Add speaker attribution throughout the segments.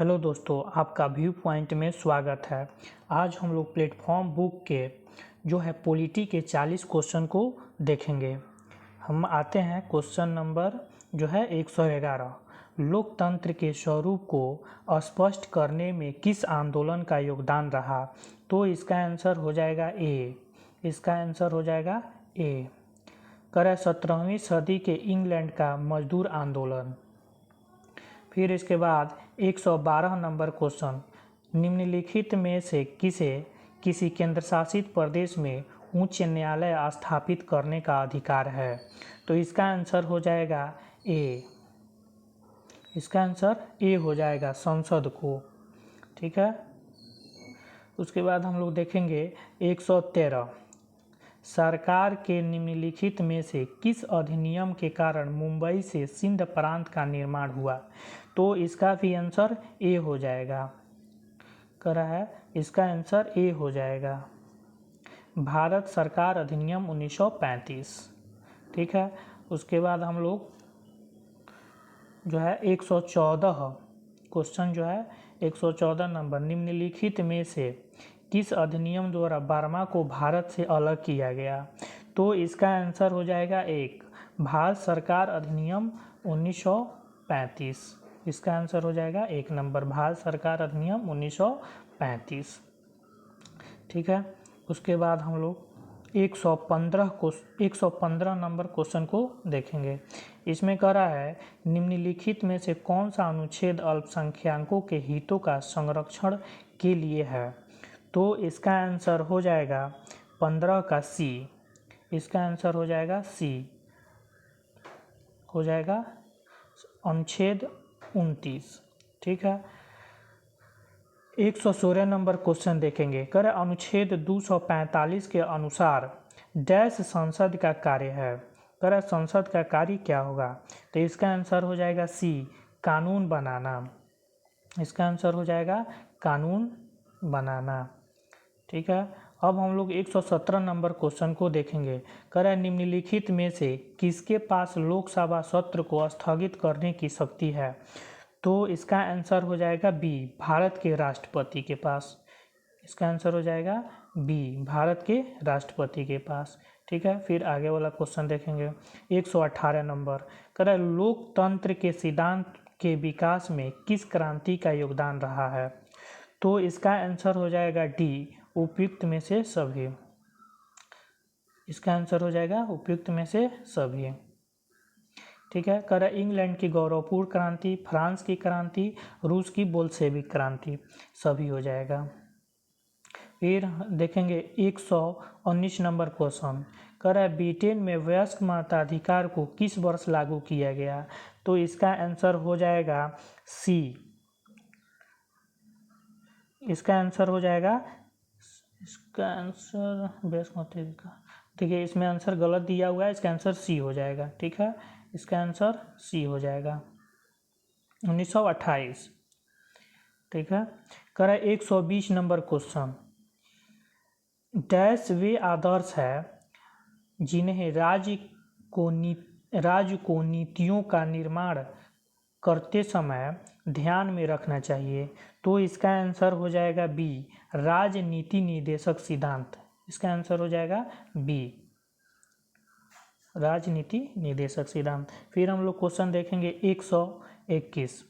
Speaker 1: Hello दोस्तों, आपका view point में स्वागत है। आज हम लोग प्लेटफॉर्म बुक के जो है पॉलिटी के 40 क्वेश्चन को देखेंगे। हम आते हैं क्वेश्चन नंबर जो है 111। लोकतंत्र के स्वरूप को स्पष्ट करने में किस आंदोलन का योगदान रहा? तो इसका आंसर हो जाएगा ए। इसका आंसर हो जाएगा ए। करें 17वीं सदी के इंग्लैंड का मजदूर आंदोलन। फिर इसके बाद 112 नंबर क्वेश्चन, निम्नलिखित में से किसी केंद्रशासित प्रदेश में उच्च न्यायालय स्थापित करने का अधिकार है? तो इसका आंसर हो जाएगा ए। इसका आंसर ए हो जाएगा, संसद को। ठीक है। उसके बाद हम लोग देखेंगे 113, सरकार के निम्नलिखित में से किस अधिनियम के कारण मुंबई से सिंध प्रांत का निर्माण हुआ? तो इसका भी आंसर ए हो जाएगा। करा है, इसका आंसर ए हो जाएगा, भारत सरकार अधिनियम 1935। ठीक है। उसके बाद हम लोग जो है 114 क्वेश्चन जो है 114 नंबर, निम्नलिखित में से किस अधिनियम द्वारा बर्मा को भारत से अलग किया गया? तो इसका आंसर हो जाएगा एक, भारत सरकार अधिनियम 1935। इसका आंसर हो जाएगा एक नंबर, भारत सरकार अधिनियम 1935। ठीक है। उसके बाद हम लोग 115 नंबर क्वेश्चन को देखेंगे। इसमें कह रहा है, निम्नलिखित में से कौन सा अनुच्छेद अल्पसंख्यकों के हितों का संरक्षण के लिए है? तो इसका आंसर हो जाएगा 15 का सी। इसका आंसर हो जाएगा सी, हो जाएगा अनुच्छेद 29। ठीक है। 116 नंबर क्वेश्चन देखेंगे। कर अनुच्छेद 245 के अनुसार डैश संसद का कार्य है? कर संसद का कार्य क्या होगा? तो इसका आंसर हो जाएगा सी, कानून बनाना। इसका आंसर हो जाएगा कानून बनाना। ठीक है। अब हम लोग 117 नंबर क्वेश्चन को देखेंगे। कह रहा है, निम्नलिखित में से किसके पास लोकसभा सत्र को स्थगित करने की शक्ति है? तो इसका आंसर हो जाएगा बी, भारत के राष्ट्रपति के पास। इसका आंसर हो जाएगा बी, भारत के राष्ट्रपति के पास। ठीक है। फिर आगे वाला क्वेश्चन देखेंगे 118 नंबर। कह रहा है, लोकतंत्र के सिद्धांत के विकास में किस क्रांति का योगदान रहा है? तो इसका आंसर हो जाएगा डी, उपयुक्त में से सभी। इसका आंसर हो जाएगा उपयुक्त में से सभी। ठीक है। कह रहा है, इंग्लैंड की गौरवपूर्ण क्रांति, फ्रांस की क्रांति, रूस की बोल्शेविक क्रांति, सभी हो जाएगा। फिर देखेंगे 119 नंबर क्वेश्चन। कह रहा है, ब्रिटेन में वयस्क मताधिकार को किस वर्ष लागू किया गया? तो इसका आंसर हो जाएगा सी। इसका आंसर हो जाएगा, इसका आंसर वयस्क मताधिकार, ठीक है, इसमें आंसर गलत दिया हुआ है। इसका आंसर सी हो जाएगा। ठीक है। इसका आंसर सी हो जाएगा, 1928। ठीक है। कह रहा है 120 नंबर क्वेश्चन, डैश वे आदर्श है जिन्हें राज्य को नीतियों का निर्माण करते समय ध्यान में रखना चाहिए? तो इसका आंसर हो जाएगा बी, राजनीति निर्देशक सिद्धांत। इसका आंसर हो जाएगा बी, राजनीति निर्देशक सिद्धांत। फिर हम लोग क्वेश्चन देखेंगे 121,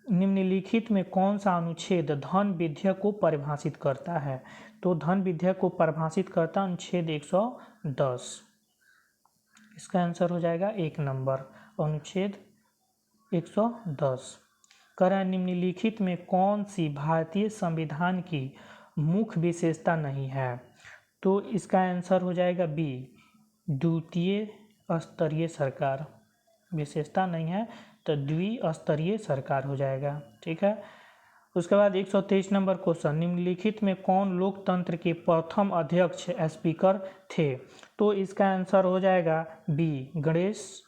Speaker 1: निम्नलिखित में कौन सा अनुच्छेद धन विधेयक को परिभाषित करता है? तो धन विधेयक को परिभाषित करता अनुच्छेद 110। इसका आंसर हो जाएगा एक नंबर, अनुच्छेद 110। कह रहा है, निम्नलिखित में कौन सी भारतीय संविधान की मुख्य विशेषता नहीं है? तो इसका आंसर हो जाएगा बी, द्वितीय स्तरीय सरकार। विशेषता नहीं है तो द्विस्तरीय सरकार हो जाएगा। ठीक है। उसके बाद 123 नंबर क्वेश्चन, निम्नलिखित में कौन लोकतंत्र के प्रथम अध्यक्ष स्पीकर थे? तो इसका आंसर हो जाएगा बी, गणेश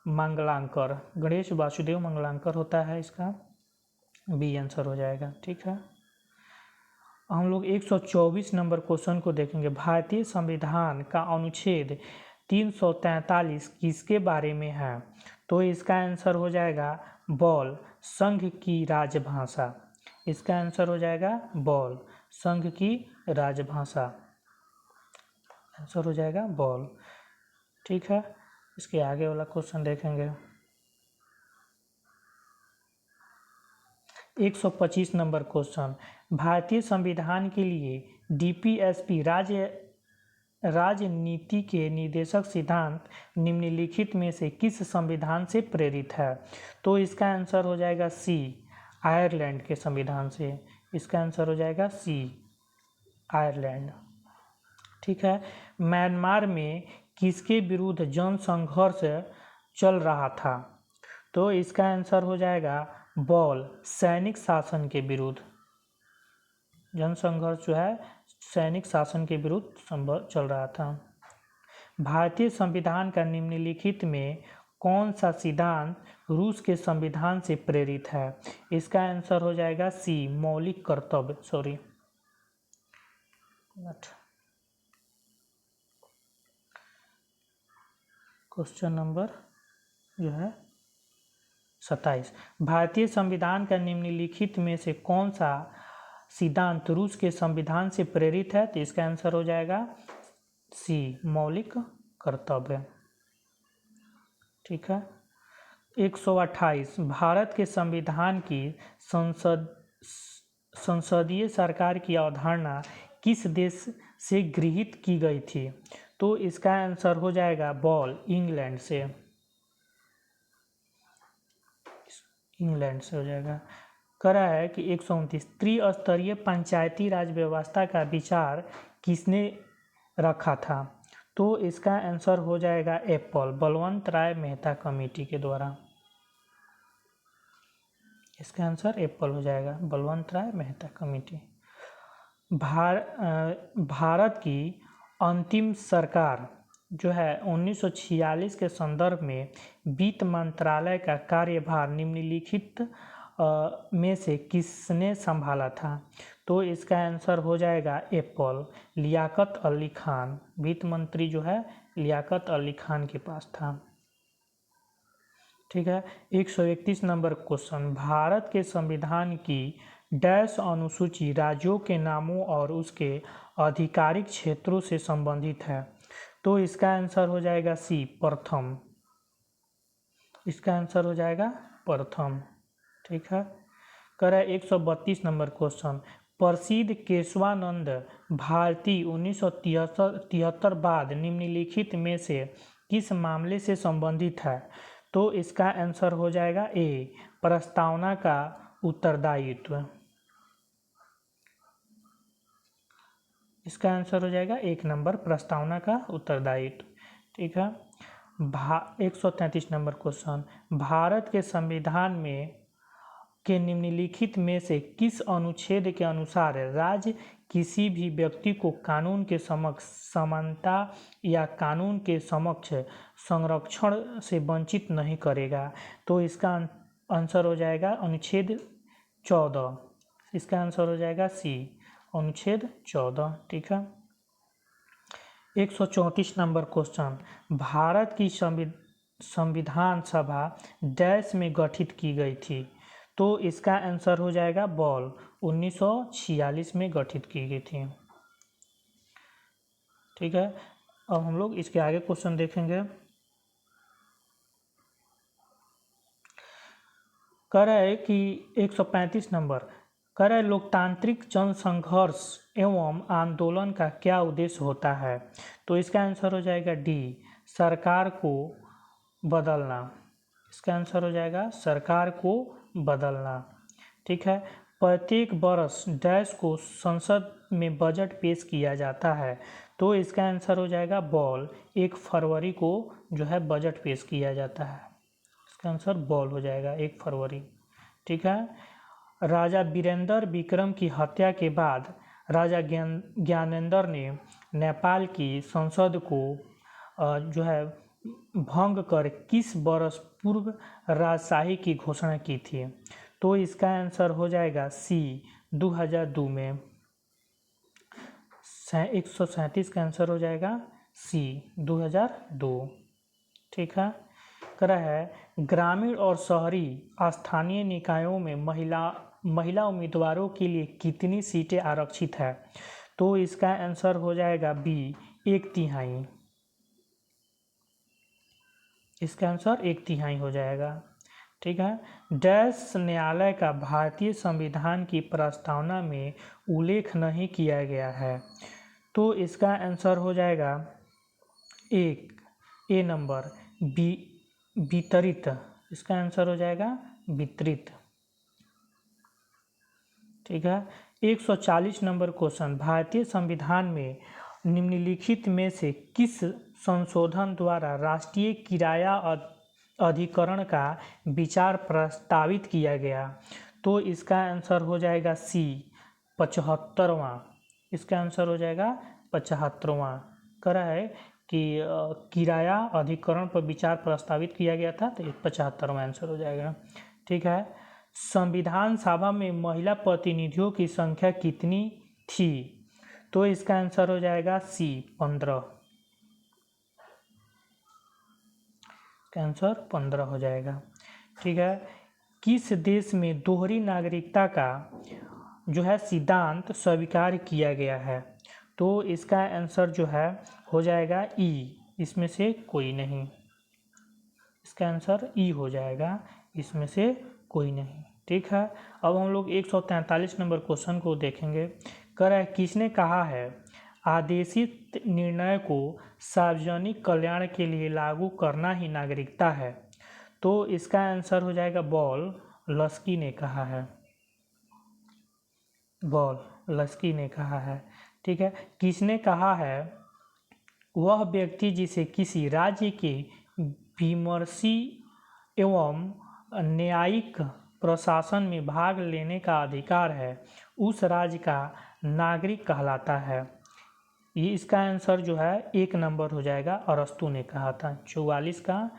Speaker 1: मंगलांकर। गणेश वासुदेव मंगलांकर होता है, इसका बी आंसर हो जाएगा। ठीक है। हम लोग 124 नंबर क्वेश्चन को देखेंगे। भारतीय संविधान का अनुच्छेद 343 किसके बारे में है? तो इसका आंसर हो जाएगा बॉल संघ की राजभाषा। इसका आंसर हो जाएगा बॉल संघ की राजभाषा। आंसर हो जाएगा बॉल। ठीक है, इसके आगे वाला क्वेश्चन देखेंगे। 125 नंबर क्वेश्चन, भारतीय संविधान के लिए डीपीएसपी राजनीति के निर्देशक सिद्धांत निम्नलिखित में से किस संविधान से प्रेरित है? तो इसका आंसर हो जाएगा सी, आयरलैंड के संविधान से। इसका आंसर हो जाएगा सी, आयरलैंड। ठीक है, म्यांमार में किसके विरुद्ध जन संघर्ष चल रहा था? तो इसका आंसर हो जाएगा बॉल सैनिक शासन के विरुद्ध। जन संघर्ष जो है सैनिक शासन के विरुद्ध चल रहा था। भारतीय संविधान का निम्नलिखित में कौन सा सिद्धांत रूस के संविधान से प्रेरित है? इसका आंसर हो जाएगा सी, मौलिक कर्तव्य। क्वेश्चन नंबर जो है 27, भारतीय संविधान का निम्नलिखित में से कौन सा सिद्धांत रूस के संविधान से प्रेरित है? तो इसका आंसर हो जाएगा सी, मौलिक कर्तव्य। ठीक है, 128, भारत के संविधान की संसदीय सरकार की अवधारणा किस देश से गृहीत की गई थी? तो इसका आंसर हो जाएगा बॉल इंग्लैंड से। इंग्लैंड से हो जाएगा। कह रहा है कि 129, त्रिस्तरीय पंचायती राज व्यवस्था का विचार किसने रखा था? तो इसका आंसर हो जाएगा एप्पल, बलवंत राय मेहता कमेटी के द्वारा। इसका आंसर एप्पल हो जाएगा, बलवंत राय मेहता कमेटी। भारत की अंतिम सरकार जो है 1946 के संदर्भ में वित्त मंत्रालय का कार्यभार निम्नलिखित में से किसने संभाला था? तो इसका आंसर हो जाएगा एप्पल, लियाकत अली खान। वित्त मंत्री जो है लियाकत अली खान के पास था। ठीक है, 131 नंबर क्वेश्चन, भारत के संविधान की डैश अनुसूची राज्यों के नामों और उसके आधिकारिक क्षेत्रों से संबंधित है? तो इसका आंसर हो जाएगा सी, प्रथम। इसका आंसर हो जाएगा प्रथम। ठीक है, कर 132 नंबर क्वेश्चन, प्रसिद्ध केशवानंद भारती 1973 बाद निम्नलिखित में से किस मामले से संबंधित है? तो इसका आंसर हो जाएगा ए, प्रस्तावना का उत्तरदायित्व। इसका आंसर हो जाएगा 1 नंबर, प्रस्तावना का उत्तरदायित्व। ठीक है, 133 नंबर क्वेश्चन, भारत के संविधान में के निम्नलिखित में से किस अनुच्छेद के अनुसार राज्य किसी भी व्यक्ति को कानून के समक्ष समानता या कानून के समक्ष संरक्षण से वंचित नहीं करेगा? तो इसका आंसर हो जाएगा अनुच्छेद 14। इसका आंसर हो जाएगा सी, अनुच्छेद 14। ठीक है, 134 नंबर क्वेश्चन, भारत की संविधान सभा डैश में गठित की गई थी? तो इसका आंसर हो जाएगा बॉल, 1946 में गठित की गई थी। ठीक है, अब हम लोग इसके आगे क्वेश्चन देखेंगे। कह रहा है कि 135 नंबर कह रहा है, लोकतांत्रिक जन संघर्ष एवं आंदोलन का क्या उद्देश्य होता है? तो इसका आंसर हो जाएगा डी, सरकार को बदलना। इसका आंसर हो जाएगा सरकार को बदलना। ठीक है, प्रत्येक वर्ष डैश को संसद में बजट पेश किया जाता है? तो इसका आंसर हो जाएगा बॉल, 1 फरवरी को जो है बजट पेश किया जाता है। इसका आंसर बॉल हो जाएगा, 1 फरवरी। ठीक है, राजा वीरेंद्र विक्रम की हत्या के बाद राजा ज्ञानेंद्र ने नेपाल की संसद को जो है भंग कर किस वर्ष पूर्व राजशाही की घोषणा की थी? तो इसका आंसर हो जाएगा सी, 2002 में। 137 का आंसर हो जाएगा सी, 2002। ठीक है, करा है ग्रामीण और शहरी स्थानीय निकायों में महिला उम्मीदवारों के लिए कितनी सीटें आरक्षित है? तो इसका आंसर हो जाएगा बी 1/3। इसका आंसर 1/3 हो जाएगा। ठीक है। डैश न्यायालय का भारतीय संविधान की प्रस्तावना में उल्लेख नहीं किया गया है। तो इसका आंसर हो जाएगा ए नंबर वितरित। इसका आंसर हो जाएगा वितरित। ठीक है। 140 नंबर क्वेश्चन, भारतीय संविधान में निम्नलिखित में से किस संशोधन द्वारा राष्ट्रीय किराया अधिकरण का विचार प्रस्तावित किया गया? तो इसका आंसर हो जाएगा सी 75वां। इसका आंसर हो जाएगा 75वां। करा है कि किराया अधिकरण पर विचार प्रस्तावित किया गया था, तो 75वां आंसर हो जाएगा। ठीक है। संविधान सभा में महिला प्रतिनिधियों की संख्या कितनी थी? तो इसका आंसर हो जाएगा सी 15। इसका आंसर 15 हो जाएगा। ठीक है। किस देश में दोहरी नागरिकता का जो है सिद्धांत स्वीकार किया गया है? तो इसका आंसर जो है हो जाएगा ई, इसमें से कोई नहीं। इसका आंसर ई हो जाएगा, इसमें से कोई नहीं। ठीक है। अब हम लोग 143 नंबर क्वेश्चन को देखेंगे। कह रहा है किसने कहा है आदेशित निर्णय को सार्वजनिक कल्याण के लिए लागू करना ही नागरिकता है? तो इसका आंसर हो जाएगा बॉल लस्की ने कहा है। बॉल लस्की ने कहा है। ठीक है। किसने कहा है वह व्यक्ति जिसे किसी राज्य के विमर्शी एवं न्यायिक प्रशासन में भाग लेने का अधिकार है उस राज्य का नागरिक कहलाता है? ये इसका आंसर जो है 1 नंबर हो जाएगा, अरस्तु ने कहा था। 44 का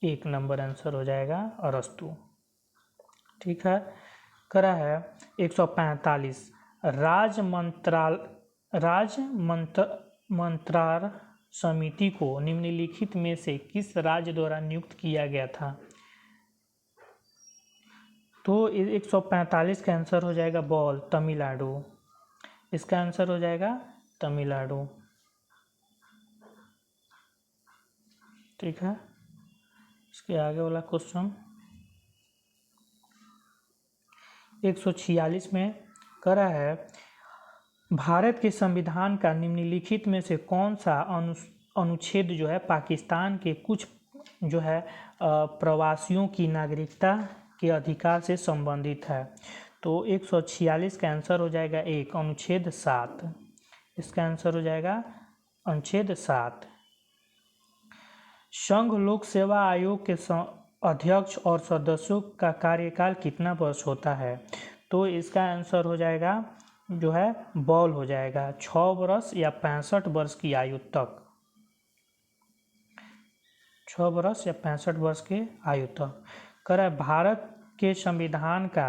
Speaker 1: 1 नंबर आंसर हो जाएगा अरस्तु। ठीक है। करा है 145 मंत्रालय समिति को निम्नलिखित में से किस राज्य द्वारा नियुक्त किया गया था? तो 145 का आंसर हो जाएगा बॉल तमिलनाडु। इसका आंसर हो जाएगा तमिलनाडु। ठीक है। इसके आगे वाला क्वेश्चन 146 में करा है भारत के संविधान का निम्नलिखित में से कौन सा अनुच्छेद जो है पाकिस्तान के कुछ जो है प्रवासियों की नागरिकता के अधिकार से संबंधित है? तो 146 का आंसर हो जाएगा 1 अनुच्छेद 7। इसका आंसर हो जाएगा अनुच्छेद 7। संघ लोक सेवा आयोग के अध्यक्ष और सदस्यों का कार्यकाल कितना वर्ष होता है? तो इसका आंसर हो जाएगा जो है बॉल हो जाएगा 6 वर्ष या 65 वर्ष की आयु तक। 6 वर्ष या 65 वर्ष के आयु तक। कर भारत के संविधान का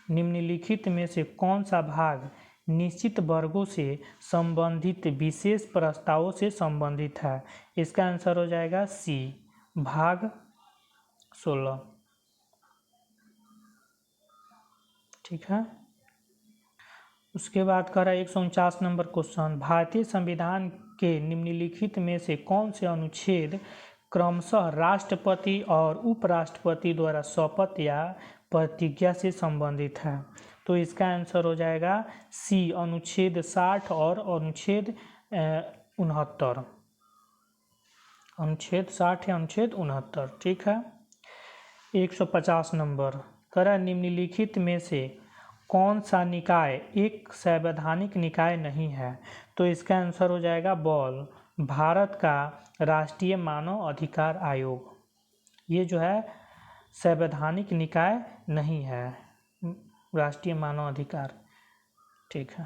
Speaker 1: निम्नलिखित में से कौन सा भाग निश्चित वर्गों से संबंधित विशेष प्रस्तावों से संबंधित है? इसका आंसर हो जाएगा सी भाग 16। ठीक है। उसके बाद कर 149 नंबर क्वेश्चन, भारतीय संविधान के निम्नलिखित में से कौन से अनुच्छेद क्रमशः राष्ट्रपति और उपराष्ट्रपति द्वारा शपथ या प्रतिज्ञा से संबंधित है? तो इसका आंसर हो जाएगा सी अनुच्छेद 60 और अनुच्छेद 69। अनुच्छेद 60 या अनुच्छेद 69। ठीक है। 150 नंबर करा निम्नलिखित में से कौन सा निकाय एक संवैधानिक निकाय नहीं है? तो इसका आंसर हो जाएगा बॉल भारत का राष्ट्रीय मानव अधिकार आयोग। ये जो है संवैधानिक निकाय नहीं है, राष्ट्रीय मानव अधिकार। ठीक है।